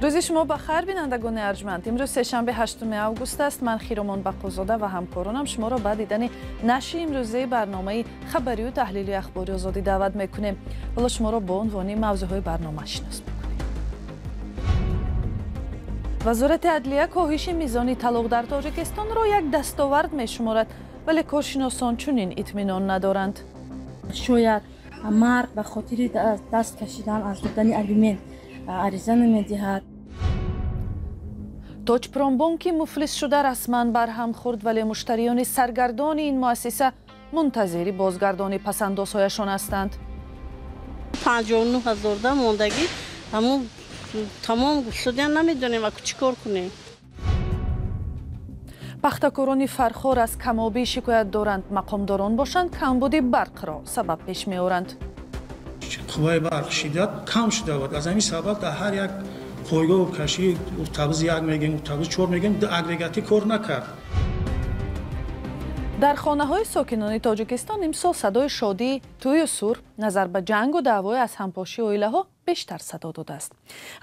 روز شما بخیر بینندگان ارجمند. امروز سه‌شنبه 8 آگوست است. من خیرمان بقازاده و همکارانم شما را به دیدن نشر امروزه برنامه خبری و تحلیلی اخباری آزادی دعوت میکنیم. حالا شما را با عنوان موضوعهای برنامه شناس میکنیم. وزارت عدلیه کاهش میزان طلاق در تاجیکستان را یک دستاورد میشمارد، ولی کارشناسان چنین اطمینان ندارند. شاید مرد به خاطر دست کشیدن از دادن الیمنت عریضه نمیدهد. توچپرومبانک مفلس شده رسما برهم خورد، ولی مشتریان سرگردان این مؤسسه منتظر بازگردانی پسندازهایشان هستند. 59,000 تا موندگی همون تمام شدن نمیدونیم و چیکار کنیم. پختکاران فرخار از کمابی شکایت دارند. مقامداران باشند کمبود برق را سبب پیش می‌آورند. قوای برق شدت کم شده بود. از همین سبب در هر یک پایگاه و کشی اتوبوس یک میگیم اتوبوس 4 میگیم اگریگاتی کار نکرد. در خانه‌های ساکنان تاجیکستان امسال صدای شادی، توی و سور نظر به جنگ و دعوای از همپاشی عائله‌ها بیشتر صدا داده است.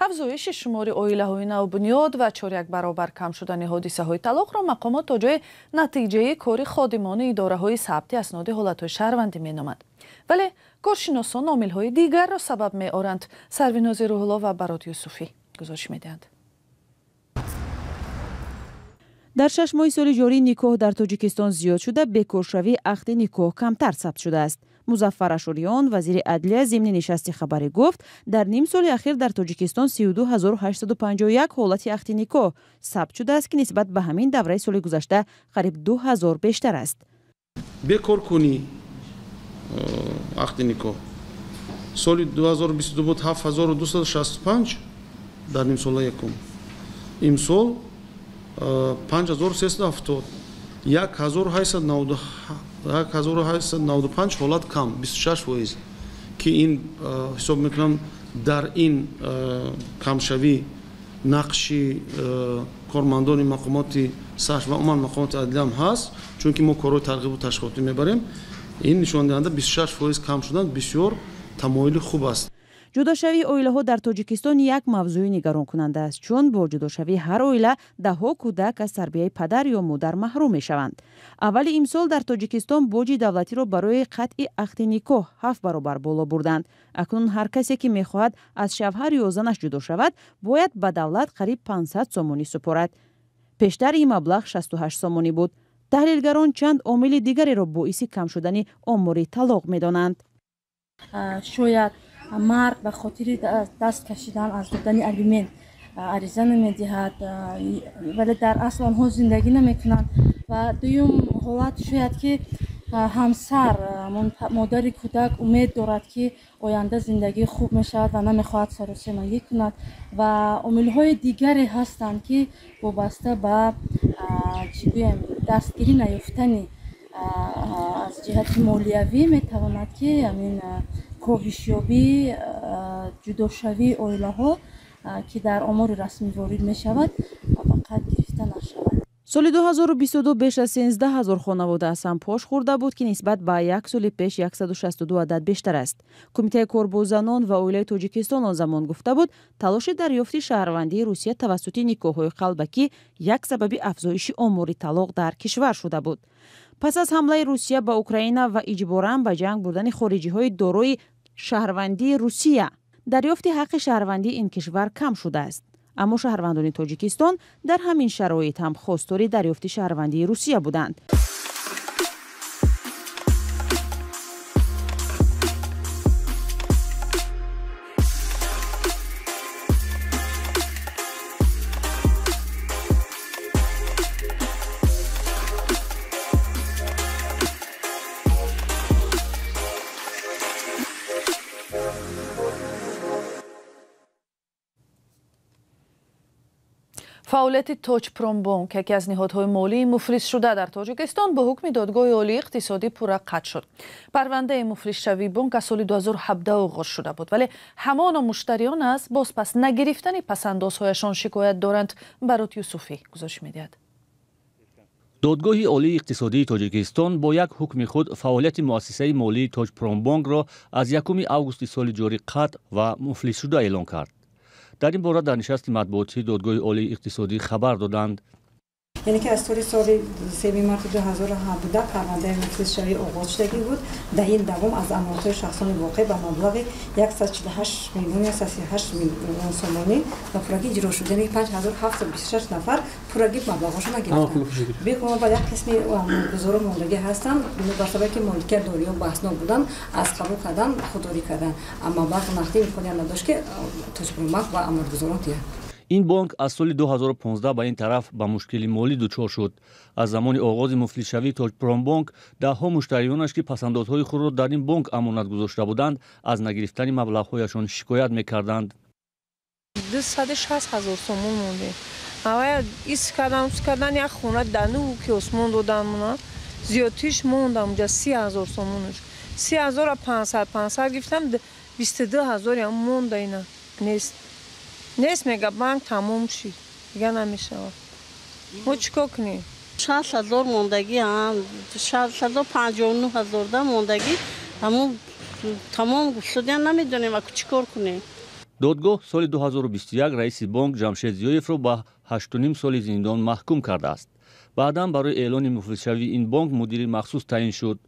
افزایش شمار عائله‌های نوبنیاد و 4 برابر کم شدن حادثه‌های طلاق را مقامات تا جای نتیجه کار خادمان اداره‌های ثبت اسناد حالت‌های شهروندی می‌نامند. ولی کارشناسان عامل‌های دیگر را سبب می‌آورند. سروناز روح‌الله و برات یوسفی گزارش می‌دهند. در 6 ماه سال جاری نیکاه در تاجیکستان زیاد شده، بکارشوی عقد نیکاه کمتر ثبت شده است. مظفر اشوریان وزیر عدلیه ضمن نشست خبری گفت در نیم سال اخیر در تاجیکستان 32851 حالت عقد نیکاه ثبت شده است که نسبت به همین دوره سال گذشته قریب 2000 بیشتر است. بکار کنی عقد نیکاه سال 2022 بود 7265 در نیم سال یکم، امسال 5370 1895 حالت کم 26% که این حساب میکنم در این کمشوی نقشی کارمندان مقامات سرش و عموما مقامات عدلیه هم هست، چون که ما کارهای ترغیب و تشویقاتی میبریم. این نشان دهنده 26% کم شدن بسیار تمایل خوب است. جداشوی عائله‌ها در تاجیکستان یک موضوع نگران کننده است، چون با جداشوی هر عائله ده‌ها کودک از تربیت پدر یا مادر محروم می‌شوند. اول امسال در تاجیکستان باج دولتی را برای قطع عقد نکاح 7 برابر بالا بردند. اکنون هر کسی که می‌خواهد از شوهر یا زنش جدا شود، باید به دولت قریب 500 سومانی سپارد. پیشتر این مبلغ 68 سومانی بود. تحلیلگران چند عامل دیگری را باعث کم شدن آمار طلاق می‌دانند. شاید مرد به خاطر دست کشیدن از دادن الیمنت عریضه نمیدهد، ولی در اصل آنها زندگی نمیکنند. و دوم حالت شاید که همسر مادر کودک امید دارد که آینده زندگی خوب میشود و نمیخواهد سروسنایی کند و عامل‌های دیگری هستند که وابسته به دستگیری نیافتن از جهت مالیوی میتواند که همین کاهشیابی جداشوی عائله‌ها که در آمار رسمی وارد می شود فقط گرفته نشود. سال 2022 بیش از 13,000 خانواده از هم پاش خورده بود که نسبت به یک سال پیش 162 عدد بیشتر است. کمیته کار با زنان و عائله تاجیکستان آن زمان گفته بود تلاش دریافت شهروندی روسیه توسط نیکاح‌های قلبکی یک سبب افزایش آمار طلاق در کشور شده بود. پس از حمله روسیه به اوکراین و اجباراً به جنگ بردن خارجی‌های دارای شهروندی روسیه، دریافت حق شهروندی این کشور کم شده است. اما شهروندان تاجیکستان در همین شرایط هم خواستار دریافت شهروندی روسیه بودند. فعالیت توچپرومبانک یکی از نهادهای مالی مفلس شده در تاجیکستان با حکم دادگاه عالی اقتصادی پورا قطع شد. پرونده مفلس شوی بانک از سال 2017 آغاز شده بود، ولی همان مشتریان از بازپس نگرفتن پسندازهایشان شکایت دارند. برات یوسفی گزارش می‌دهد. دادگاه عالی اقتصادی تاجیکستان با یک حکم خود فعالیت مؤسسه مالی توچپرومبانک را از 1 آگوست سال جاری قطع و مفلس شده اعلام کرد. در این باره در نشست مطبوعاتی دادگاه عالی اقتصادی خبر دادند. یعنی که از طور سال 3 مارس 2017 پرونده مفلس شوی آغاز شدگی بود. در این دوام از اموال شخصان واقع به مبلغ 148 میلیون 138 میلیون سومانی و پورگی اجرا شد. یعنی 5726 نفر پورگی مبلغشون نگرفتن. بیگمان با یک قسمی امورگزار ماندگی هستن به سبب که مالکیت داری و بحث بودن از قبول کردن خودداری کردن، اما مبلغ نقدی امکانی نداشت که تجربه و امورگزاران دیه. این بانک از سال 2015 به این طرف به مشکل مالی دچار شد. از زمان آغاز مفلس‌شوی تاجپرام ده‌ها مشتریانش که پسندازهای خود را در این بانک امانت گذاشته بودند از نگرفتن مبلغ‌هایشان شکایت می‌کردند. 260,000 سومون مونده. اوایل ایست کردن یک خونه دنو که اسمون دادن مونه زیادیش موندم اونجا 30,000 سومونش 30,500 گفتم 22,000 هم مونده اینا نیست میگه بانک تموم شد دیگه نمیشه ما چیکار کنیم 60,000 موندگی هم 659,000 ده موندگی همون تمام شدن نمیدونیم و چیکار کنیم. دادگاه سال 2021 رئیس بانک جمشید زیایف را به 8.5 سال زندان محکوم کرده است. بعدا برای اعلان مفلس‌شوی این بانک مدیر مخصوص تعیین شد.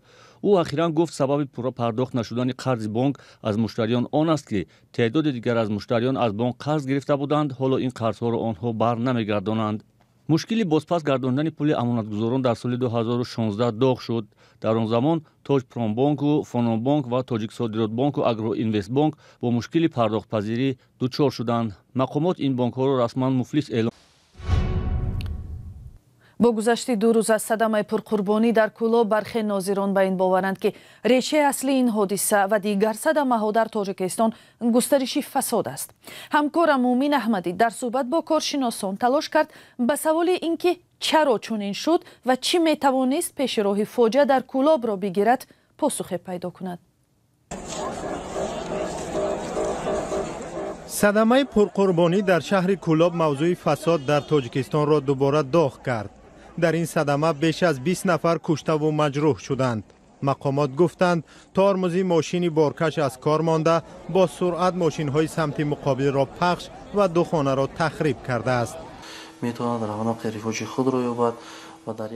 او اخیراً گفت سبب پرداخت نشدن قرض بانک از مشتریان آن است که تعداد دیگر از مشتریان از بانک قرض گرفته بودند، حالا این قرضها را آنها بر نمیگردانند. مشکلی بازپس گرداندن پول امانتگزاران در سال 2016 داغ شد. در آن زمان تاجپرام بانک و فانام بانک و تاجیک صادرات بانک و اگرو اینوست بانک با مشکل پرداخت پذیری دچار شدند. مقامات این بانک ها را رسما مفلس اعلام. با گذشت 2 روز از صدمه پرقربانی در کولاب برخی ناظران به این باورند که ریشه اصلی این حادثه و دیگر صدمه ها در تاجیکستان گسترش فساد است. همکارم مومین احمدی در صحبت با کارشناسان تلاش کرد به سوال اینکه چرا چنین شد و چی میتوانست پیش راه فاجعه در کولاب را بگیرد پاسخ پیدا کند. صدمه پرقربانی در شهر کولاب موضوع فساد در تاجیکستان را دوباره داغ کرد. در این صدمه بیش از 20 نفر کشته و مجروح شدند. مقامات گفتند تارمزی ماشینی بارکش از کار مانده با سرعت ماشین‌های سمت مقابل را پخش و 2 خانه را تخریب کرده است. میتواند رونق رفاهی خود را یابد.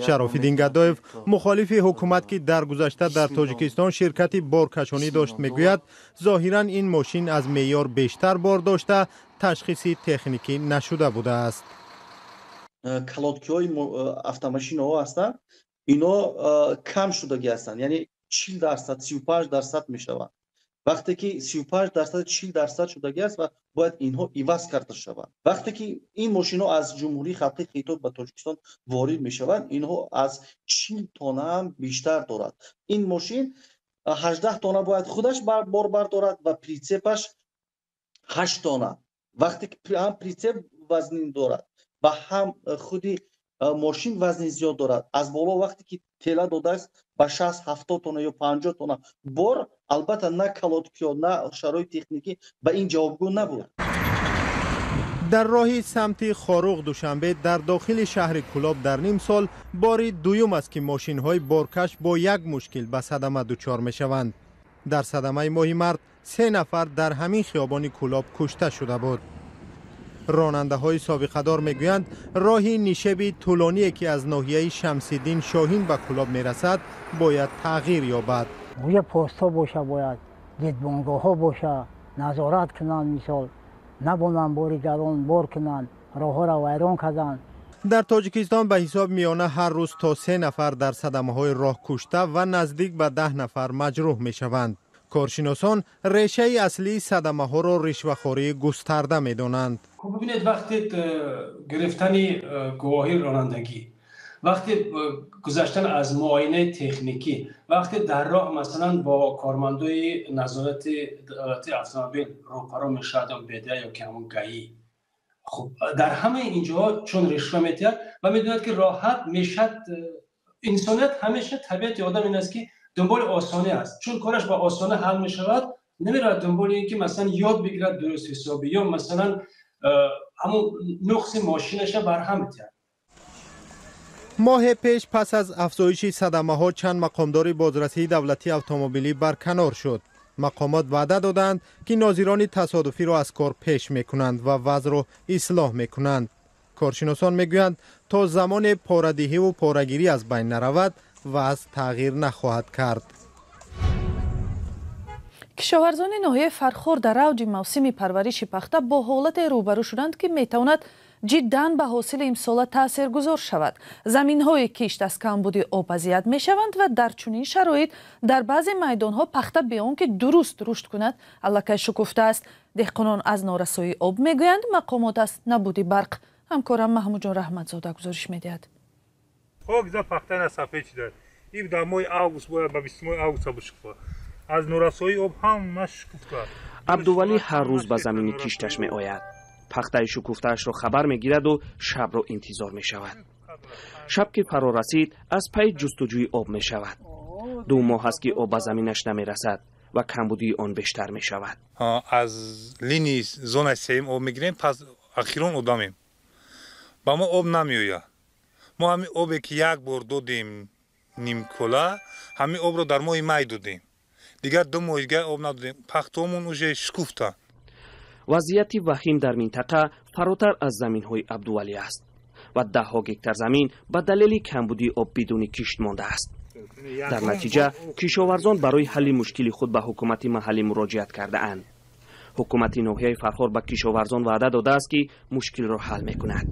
شراف‌الدین گدایف مخالف حکومت که در گذشته در تاجیکستان شرکت بارکشانی داشت میگوید ظاهراً این ماشین از معیار بیشتر بار داشته تشخیصی تکنیکی نشده بوده است. کلودکی‌های автомашин ها هستند اینا کم شدگی هستند، یعنی 40% 35% میشوند. وقتی که 35% 40% شدگی است و باید اینها عوض کرده شوند. وقتی که این ماشین ها از جمهوری خلقی خیتات به تاجیکستان وارد میشوند اینها از 40 تانه هم بیشتر دارد. این ماشین 18 تانه باید خودش بار بردارد و پریچپش 8 تانه. وقتی که هم پریچپ وزن دارد و هم خودی ماشین وزن زیاد دارد، از بالا وقتی که تله داده است با 60-70 تانه یا 50 تانه بار، البته نه کلودکی‌ها نه شرایط تکنیکی به این جوابگو نبود. در راه سمت خاروق دوشنبه در داخل شهر کولاب در نیم سال بار دوم است که ماشین‌های بارکش با یک مشکل به صدمه دچار می‌شوند. در صدمه ماهی مرد 3 نفر در همین خیابان کولاب کشته شده بود. راننده‌های سابقه‌دار میگویند راهی نیشابی طولانی که از ناحیه شمس‌الدین شاهین به کولاب میرسد باید تغییر یابد. باید پاستا باشه، باید دیدبانگاه‌ها باشه، نظارت کنند، مثال نبونن باری گران بار کنند، راه‌ها را ویران کردند. در تاجیکستان به حساب میانه هر روز تا 3 نفر در صدمه‌های راه کشته و نزدیک به 10 نفر مجروح میشوند. کارشناسان ریشه اصلی صدمه‌ها را رشوه‌خواری گسترده می‌دانند. ببینید وقتی گرفتن گواهی رانندگی، وقتی گذشتن از معاینه تکنیکی، وقتی در راه مثلا با کارمندای نظارت اتومبیل روپرو میشد یا بده یا که همون گایی، خب در همه اینجا چون رشوه میتید و میدوند که راحت میشد. انسانیت همیشه طبیعت آدم این است که دنبال آسانی است، چون کارش با آسانه حل می شود نمیره دنبال این که مثلا یاد بگیرد درست حسابی یا مثلا همون نقص ماشینش برهم می‌تونه. ماه پیش پس از افزایش صدمه‌ها چند مقامدار بازرسی دولتی اتومبیلی برکنار شد. مقامات وعده دادند که ناظران تصادفی را از کار پیش میکنند و وضع را اصلاح میکنند. کارشناسان میگویند تا زمان پاره‌دهی و پاره‌گیری از بین نرود وضع تغییر نخواهد کرد. کشاورزان ناحیه فرخور در اوج موسم پرورش پخته با حالت روبرو شدند که میتواند جداً به حاصل امسال تاثیرگذار شود. زمین‌های کشت از کمبود آب اذیت میشوند و در چنین شرایط در بعضی میدان‌ها پخته به آنکه درست رشد کند الکی شکفته است. دهقانان از نارسایی آب میگویند، مقامات از نبود برق. همکارم محمود جان رحمتزاده گزارش میدهد. خاک پخته نصفه شده. این در ماه آگوست باید به 20 ماه آگوست بشکفه. از نارسایی آب هم شکفته. عبدولی هر روز به زمین کشتش می آید. پخته شکفته‌اش را خبر می گیرد و شب را انتظار می شود. شب که فرا رسید از پی جستجوی آب می شود. 2 ماه است که آب به زمینش نمی رسد و کمبودی آن بیشتر می شود. از لینی زون سیم آب می گیریم، پس اخیران ادامیم. با ما آب نمی آید. ما همین آبی که یک بار دادیم نیم کلا، همین آب رو در ماه می دادیم. دیگر 2 ماه دیگر آب ندادیم. پخته‌مون уже شکفته. وضعیت وخیم در منطقه فراتر از زمین‌های عبدولی است و 10 گکتار زمین به دلیل کمبودی آب بدون کشت مانده است. در نتیجه کشاورزان برای حل مشکل خود به حکومت محلی مراجعت کرده اند. حکومت ناحیه فرخور به کشاورزان وعده داده است که مشکل را حل می‌کند.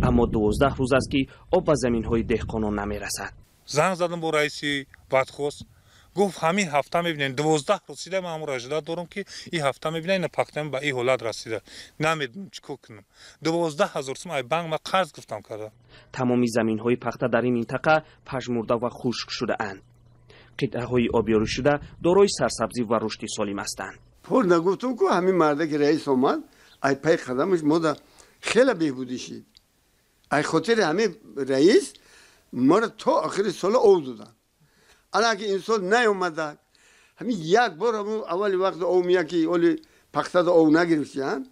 اما 12 روز است که آب به زمین‌های دهقانان نمی‌رسد. زنگ زدم با رئیس بدخواست، گفت همین هفته میبینین 12 رسیده. من مراجعت دارم که این هفته میبینین پختم به این حالت رسیده. نمیدونم چیکار کنم. 12,000 سوم از بانک ما قرض گرفتم کردم. تمامی زمین‌های پخته در این منطقه پژمرده و خشک شده اند. قطعه‌های آبیاری شده دارای سرسبزی و رشد سالم هستند. پول نگفتم که همین مرده که رئیس اومد ای پای قدمش ما خیلی بهبودی شد. ای خاطر همین رئیس ما را تا آخر سال آب دادن. الان اگه این سال نیومده همین یک بار همون اولی وقت آب میاد که اولی پخته آب نگرفتن،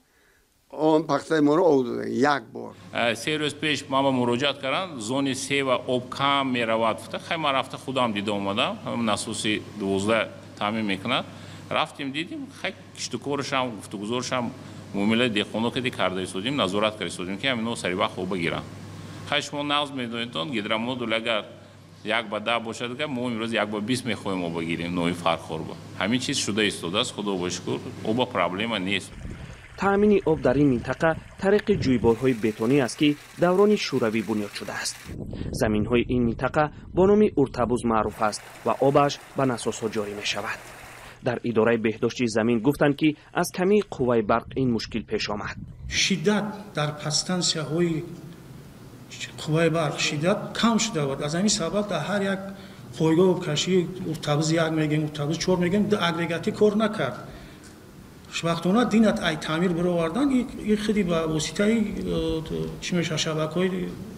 آن پخته ما رو آب دادن یک بار. 3 روز پیش ما مراجعت کردن زون 3 و آب کم میرود. خیلی ما رفته خودم دیده اومدم، همون نسوس 12 تعمیم میکند. رفتیم دیدیم خیلی کشتکارش هم گفتگوزارش هم معامله دهقانا که کرده سودیم نظارت کرده سودیم که همینو سری وقت خوب بگیرن. خیلی شما نقض میدونید گیدرامو دو اگر 1 به 10 باشد که ما امروز 1 به 20 میخوایم آب بگیریم. نوعی فرخور با همین چیز شده ایستاده است. خدا با شکر آب پرابلم نیست. تامین آب در این منطقه طریق جویبارهای بتونی است که دوران شوروی بنیاد شده است. زمین‌های این منطقه با نام ارتبوز معروف است و آبش به نساس‌ها جاری می شود. در اداره بهداشت زمین گفتند که از کمی قوه برق این مشکل پیش آمد. شدت در پستانسیاهای قوه برق شدت کم شده بود. از همین سبب در هر یک پایگاه آبکشی اتوبوس 1 میگیم اتوبوس 4 میگیم در اگریگاتی کار نکرد. وقتی اونا دینت ای تعمیر برآوردن این خیلی با واسطه چی میشه شبکه‌های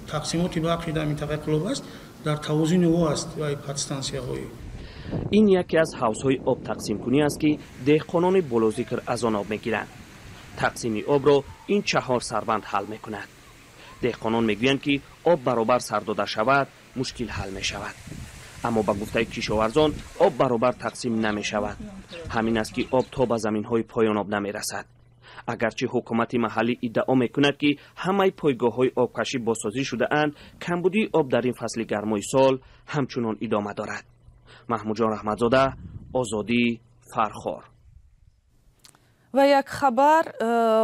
تقسیمات برق در منطقه قلوب است در توازن او است و پستانسیاهای. این یکی از حوض‌های آب تقسیم کنی است که دهقانان بلوزیکر از آن آب میگیرند. تقسیم آب را این 4 سربند حل میکند. دهقانان میگویند که آب برابر سر داده شود مشکل حل می شود. اما به گفته کشاورزان آب برابر تقسیم نمی شود. همین است که آب تا به زمین های پایان آب نمی رسد. اگرچه حکومت محلی ادعا می کند که همه پایگاه های آبکشی بازسازی شده اند، کمبودی آب در این فصل گرمای سال همچنان ادامه دارد. محمود جان رحمتزاده، آزادی، فرخار. و یک خبر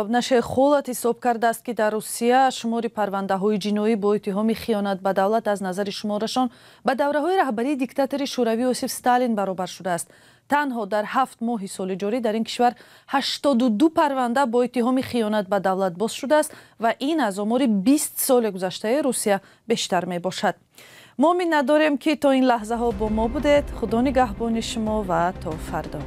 نشر خولت حساب کرده است که در روسیه شمار پرونده‌های جنایی با اتهام خیانت به دولت از نظر شمارشان به دوره‌های رهبری دیکتاتوری شوروی یوسف استالین برابر شده است. تنها در 7 ماه سال جاری در این کشور 82 پرونده با اتهام خیانت به دولت باز شده است و این از آمار 20 سال گذشته روسیه بیشتر می باشد. ما نداریم که تا این لحظه ها با ما بودید. خدا نگهبان شما و تا فردا.